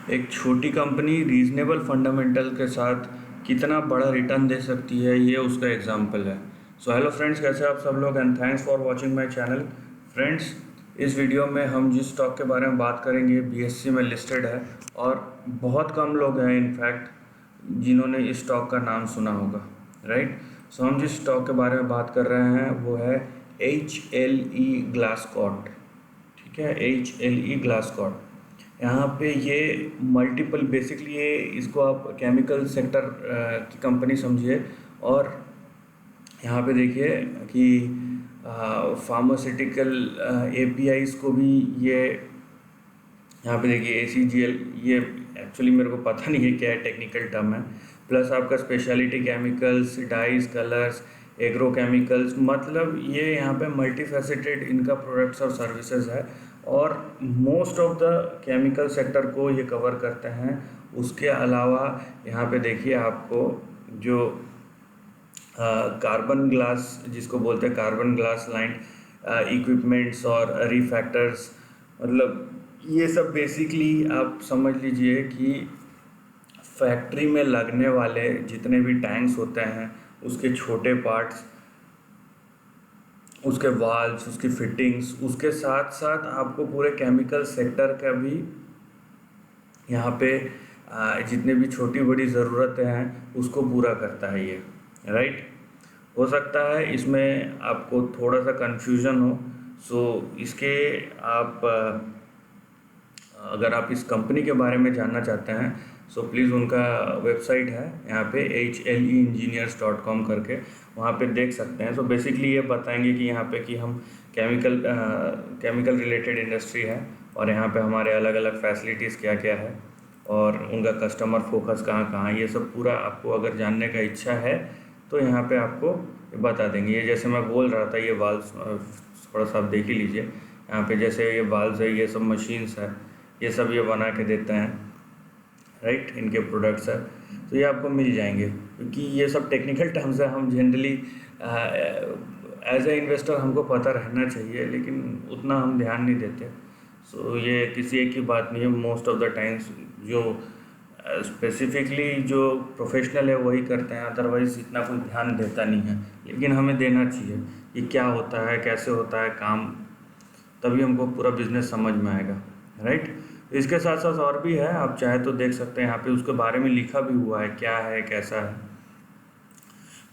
एक छोटी company reasonable fundamental के साथ कितना बड़ा रिटर्न दे सकती है, ये उसका एग्जाम्पल है। सो हेलो फ्रेंड्स, कैसे आप सब लोग, and thanks for watching my channel. Friends, इस वीडियो में हम जिस स्टॉक के बारे में बात करेंगे बीएससी में लिस्टेड है और बहुत कम लोग हैं इनफैक्ट जिन्होंने इस स्टॉक का नाम सुना होगा, राइट। सो हम जिस स्टॉक के बारे में बात कर रहे हैं वो है HLE ग्लासकोट। ठीक है, HLE ग्लासकोट। यहाँ पे ये मल्टीपल, बेसिकली ये इसको आप केमिकल सेक्टर की कंपनी समझिए। और यहाँ पे देखिए कि फार्मास्यूटिकल APIs को भी ये, यहाँ पे देखिए ACGL, ये एक्चुअली मेरे को पता नहीं है क्या है, टेक्निकल टर्म है। प्लस आपका speciality chemicals, dyes, colours, agro chemicals, मतलब ये यहाँ पे मल्टीफेसेटेड इनका प्रोडक्ट्स और सर्विसेज है और most of the chemical sector को ये कवर करते हैं। उसके अलावा यहाँ पे देखिए आपको जो कार्बन ग्लास, जिसको बोलते हैं कार्बन ग्लास लाइन इक्विपमेंट्स और रिफैक्टर्स, मतलब ये सब बेसिकली आप समझ लीजिए कि फैक्ट्री में लगने वाले जितने भी टैंक्स होते हैं उसके छोटे पार्ट्स, उसके वाल्व्स, उसकी फिटिंग्स, उसके साथ साथ आपको पूरे केमिकल सेक्टर का भी यहाँ पे जितने भी छोटी बड़ी ज़रूरतें हैं उसको पूरा करता है ये, राइट। हो सकता है इसमें आपको थोड़ा सा कन्फ्यूज़न हो, सो इसके आप अगर आप इस कंपनी के बारे में जानना चाहते हैं सो प्लीज़ उनका वेबसाइट है यहाँ पे HLEengineers.com करके, वहाँ पे देख सकते हैं। सो बेसिकली ये बताएंगे कि यहाँ पे कि हम केमिकल रिलेटेड इंडस्ट्री है और यहाँ पे हमारे अलग अलग फैसिलिटीज़ क्या क्या है और उनका कस्टमर फोकस कहाँ कहाँ, ये सब पूरा आपको अगर जानने का इच्छा है तो यहाँ पे आपको बता देंगे। ये जैसे मैं बोल रहा था, ये वाल्व्स थोड़ा सा आप देख ही लीजिए। यहाँ पे जैसे ये वाल्व्स है, ये सब मशीन्स है, ये सब ये बना के देते हैं, राइट। इनके प्रोडक्ट्स है तो ये आपको मिल जाएंगे, क्योंकि ये सब टेक्निकल टर्म्स है। हम जनरली एज ए इन्वेस्टर हमको पता रहना चाहिए, लेकिन उतना हम ध्यान नहीं देते। सो ये किसी एक की बात नहीं है, मोस्ट ऑफ द टाइम्स जो स्पेसिफिकली जो प्रोफेशनल है वही करते हैं, अदरवाइज़ इतना कोई ध्यान देता नहीं है। लेकिन हमें देना चाहिए कि क्या होता है, कैसे होता है काम, तभी हमको पूरा बिजनेस समझ में आएगा, राइट। इसके साथ साथ और भी है, आप चाहे तो देख सकते हैं, यहाँ पे उसके बारे में लिखा भी हुआ है क्या है कैसा है।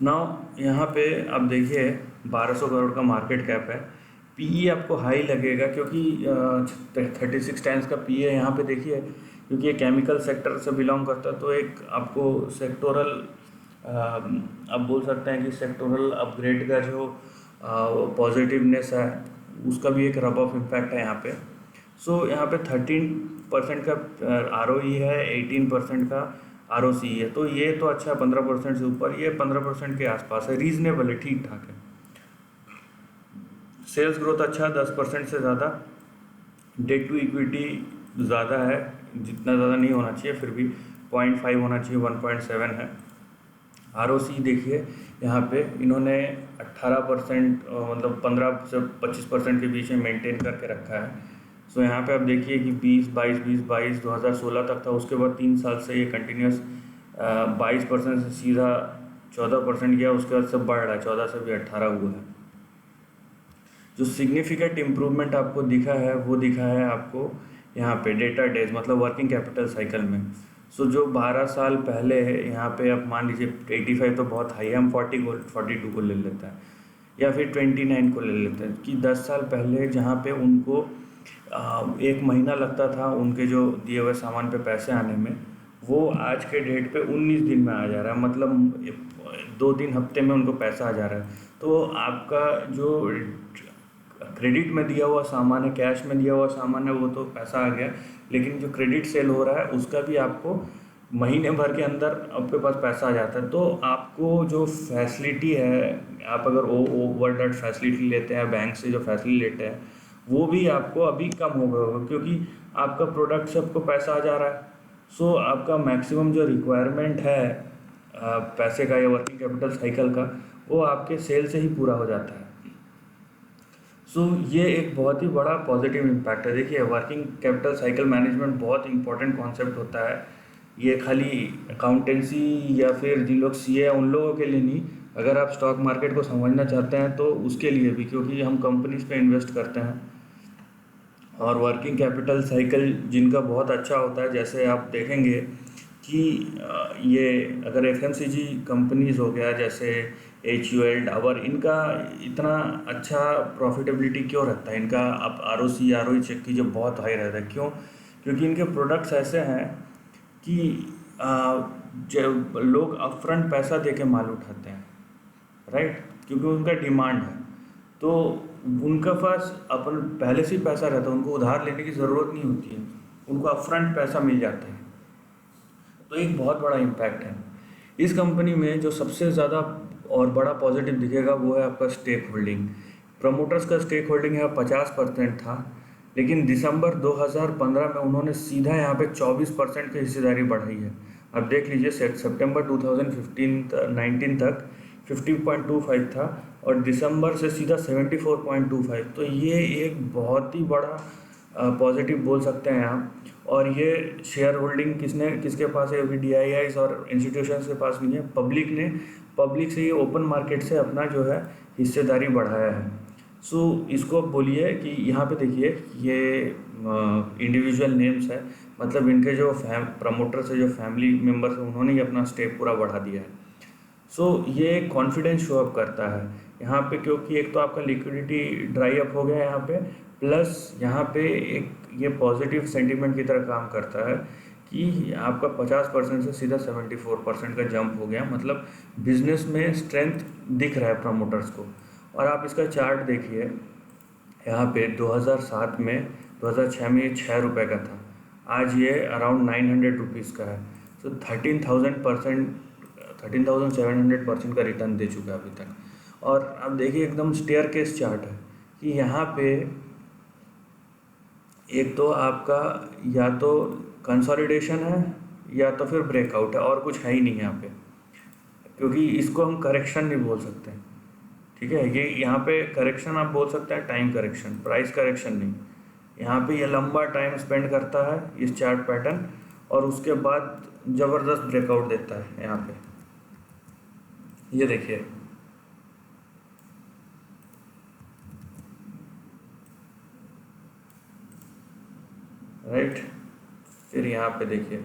नाउ यहाँ पे आप देखिए 1200 करोड़ का मार्केट कैप है। PE आपको हाई लगेगा क्योंकि 36 टाइम्स का PE है। यहाँ पे देखिए क्योंकि ये केमिकल सेक्टर से बिलोंग करता है तो एक आपको सेक्टोरल, आप बोल सकते हैं कि सेक्टोरल अपग्रेड का जो पॉजिटिवनेस है उसका भी एक रब ऑफ इम्पैक्ट है यहाँ पे। सो यहाँ पे 13% का ROE है, 18% का ROCE है, तो ये तो अच्छा है, 15% से ऊपर, ये 15% के आसपास है, रीजनेबल है, ठीक ठाक है। सेल्स ग्रोथ अच्छा है, 10% से ज़्यादा। डेट टू इक्विटी ज़्यादा है, जितना ज़्यादा नहीं होना चाहिए, फिर भी 0.5 होना चाहिए, 1.7 है। ROCE देखिए यहाँ पे इन्होंने 18%, मतलब 15 से 25% के बीच में मेंटेन करके रखा है। सो यहाँ पे आप देखिए कि 2022 2016 तक था, उसके बाद 3 साल से ये कंटिन्यूस 22% से सीधा 14% गया, उसके बाद से बढ़ रहा है, 14 से भी 18 हुआ है। जो सिग्निफिकेंट इम्प्रूवमेंट आपको दिखा है वो दिखा है आपको यहाँ पे डेटा डेज, मतलब वर्किंग कैपिटल साइकिल में। सो जो 12 साल पहले है, यहाँ पे आप मान लीजिए 85 तो बहुत हाई है, हम 42 को ले लेते हैं या फिर 29 को ले लेते हैं, कि 10 साल पहले जहाँ पे उनको 1 महीना लगता था उनके जो दिए हुए सामान पे पैसे आने में, वो आज के डेट पे 19 दिन में आ जा रहा है, मतलब 2-3 हफ्ते में उनको पैसा आ जा रहा है। तो आपका जो क्रेडिट में दिया हुआ सामान है, कैश में दिया हुआ सामान है, वो तो पैसा आ गया, लेकिन जो क्रेडिट सेल हो रहा है उसका भी आपको महीने भर के अंदर आपके पास पैसा आ जाता है। तो आपको जो फैसिलिटी है, आप अगर ओवर डेट फैसिलिटी लेते हैं बैंक से, जो फैसिलिटी लेते हैं वो भी आपको अभी कम हो गया होगा, क्योंकि आपका प्रोडक्ट से आपको पैसा आ जा रहा है। सो आपका मैक्सिमम जो रिक्वायरमेंट है पैसे का या वर्किंग कैपिटल साइकिल का, वो आपके सेल से ही पूरा हो जाता है। सो ये एक बहुत ही बड़ा पॉजिटिव इम्पैक्ट है। देखिए, वर्किंग कैपिटल साइकिल मैनेजमेंट बहुत इंपॉर्टेंट कॉन्सेप्ट होता है। ये खाली अकाउंटेंसी या फिर जिन लोग सीए हैं उन लोगों के लिए नहीं, अगर आप स्टॉक मार्केट को समझना चाहते हैं तो उसके लिए भी, क्योंकि हम कंपनीज पे इन्वेस्ट करते हैं। और वर्किंग कैपिटल साइकिल जिनका बहुत अच्छा होता है, जैसे आप देखेंगे कि ये अगर एफएमसीजी कंपनीज हो गया जैसे HUL डाबर, इनका इतना अच्छा प्रॉफिटेबिलिटी क्यों रहता है? इनका आप ROE चेक कीजिए, बहुत हाई रहता है। क्यों? क्योंकि इनके प्रोडक्ट्स ऐसे हैं कि जब लोग अपफ्रंट पैसा दे के माल उठाते हैं, राइट, क्योंकि उनका डिमांड है, तो उनका पास अपन पहले से ही पैसा रहता है, उनको उधार लेने की ज़रूरत नहीं होती है, उनको अपफ्रंट पैसा मिल जाता है। तो एक बहुत बड़ा इम्पैक्ट है इस कंपनी में। जो सबसे ज़्यादा और बड़ा पॉजिटिव दिखेगा वो है आपका स्टेक होल्डिंग। प्रमोटर्स का स्टेक होल्डिंग है 50% था, लेकिन दिसंबर 2015 में उन्होंने सीधा यहाँ पे 24% की हिस्सेदारी बढ़ाई है। अब देख लीजिए, सितंबर 2019 तक 50.25 था और दिसंबर से सीधा 74.25। तो ये एक बहुत ही बड़ा पॉजिटिव बोल सकते हैं आप। और ये शेयर होल्डिंग किसके पास है? अभी DIIs और इंस्टीट्यूशंस के पास नहीं है, पब्लिक से, ये ओपन मार्केट से अपना जो है हिस्सेदारी बढ़ाया है। सो इसको आप बोलिए कि यहाँ पे देखिए, ये इंडिविजुअल नेम्स है, मतलब इनके जो प्रमोटर्स है, जो फैमिली मेम्बर्स हैं, उन्होंने ही अपना स्टेक पूरा बढ़ा दिया है। सो ये कॉन्फिडेंस शो अप करता है यहाँ पे, क्योंकि एक तो आपका लिक्विडिटी ड्राई अप हो गया यहाँ पे, प्लस यहाँ पे एक ये पॉजिटिव सेंटीमेंट की तरह काम करता है कि आपका 50% से सीधा 74% का जंप हो गया, मतलब बिजनेस में स्ट्रेंथ दिख रहा है प्रमोटर्स को। और आप इसका चार्ट देखिए, यहाँ पे 2006 में ये 6 रुपये का था, आज ये अराउंड 900 रुपीज़ का है। तो 13,700% का रिटर्न दे चुका है अभी तक। और अब देखिए, एकदम स्टेयर केस चार्ट है कि यहाँ पे एक तो आपका या तो कंसोलिडेशन है या तो फिर ब्रेकआउट है, और कुछ है ही नहीं यहाँ पे, क्योंकि इसको हम करेक्शन नहीं बोल सकते, ठीक है। ये यहाँ पे करेक्शन आप बोल सकते हैं टाइम करेक्शन, प्राइस करेक्शन नहीं। यहाँ पे ये लंबा टाइम स्पेंड करता है इस चार्ट पैटर्न, और उसके बाद ज़बरदस्त ब्रेकआउट देता है यहाँ पे, ये देखिए। राइट, फिर यहाँ पे देखिए,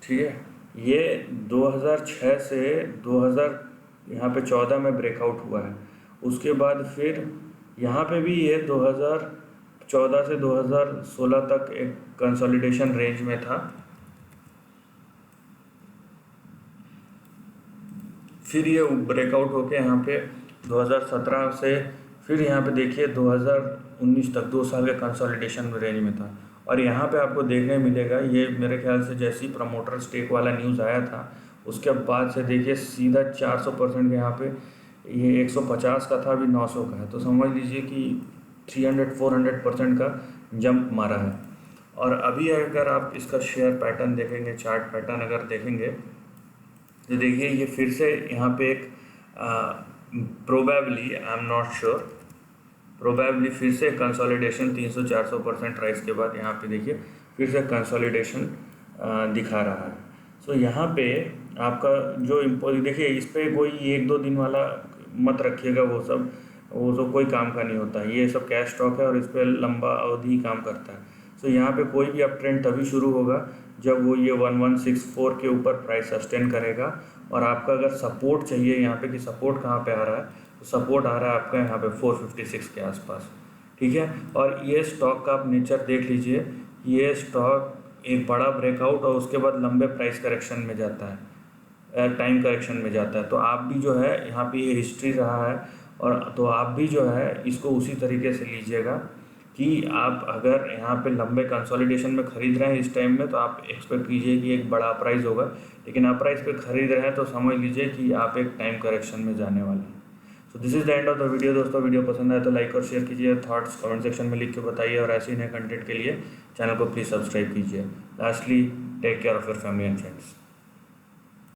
ठीक है, ये 2006 से 2014 में ब्रेकआउट हुआ है। उसके बाद फिर यहाँ पे भी ये 2014 से 2016 तक एक कंसोलिडेशन रेंज में था, फिर ये ब्रेकआउट होके यहाँ पे 2017 से फिर यहाँ पे देखिए 2019 तक 2 साल के कंसोलिडेशन रेंज में था। और यहाँ पे आपको देखने मिलेगा, ये मेरे ख्याल से जैसे ही प्रमोटर स्टेक वाला न्यूज़ आया था उसके बाद से देखिए सीधा 400% के यहाँ पे, ये 150 का था, अभी 900 का है। तो समझ लीजिए कि 300-400% का जंप मारा है। और अभी अगर आप इसका शेयर पैटर्न देखेंगे, चार्ट पैटर्न अगर देखेंगे, तो देखिए ये फिर से यहाँ पे एक probably, I am not sure, probably फिर से कंसोलिडेशन 300-400% राइज के बाद यहाँ पे देखिए फिर से कंसोलिडेशन दिखा रहा है। सो यहाँ पे आपका जो देखिए, इस पर कोई 1-2 दिन वाला मत रखिएगा, वो सब कोई काम का नहीं होता है। ये सब कैश स्टॉक है और इस पर लंबा अवधि काम करता है। सो यहाँ पे कोई भी अप ट्रेंड तभी शुरू होगा जब वो ये 1164 के ऊपर प्राइस सस्टेन करेगा। और आपका अगर सपोर्ट चाहिए यहाँ पे कि सपोर्ट कहाँ पे आ रहा है, तो सपोर्ट आ रहा है आपका यहाँ पे 456 के आसपास, ठीक है। और ये स्टॉक का आप नेचर देख लीजिए, ये स्टॉक एक बड़ा ब्रेकआउट और उसके बाद लंबे प्राइस करेक्शन में जाता है, टाइम करेक्शन में जाता है। तो आप भी जो है यहाँ पे ये हिस्ट्री रहा है, और तो आप भी जो है इसको उसी तरीके से लीजिएगा कि आप अगर यहाँ पे लंबे कंसोलिडेशन में खरीद रहे हैं इस टाइम में, तो आप एक्सपेक्ट कीजिए कि एक बड़ा अपराइज होगा। लेकिन अपराइज पे खरीद रहे हैं तो समझ लीजिए कि आप एक टाइम करेक्शन में जाने वाले हैं। So this is the end of the video. दोस्तों, वीडियो पसंद आए तो लाइक और शेयर कीजिए, थॉट्स कमेंट सेक्शन में लिख के बताइए, और ऐसे ही नए कंटेंट के लिए चैनल को प्लीज़ सब्सक्राइब कीजिए। Lastly, take care of your family and friends.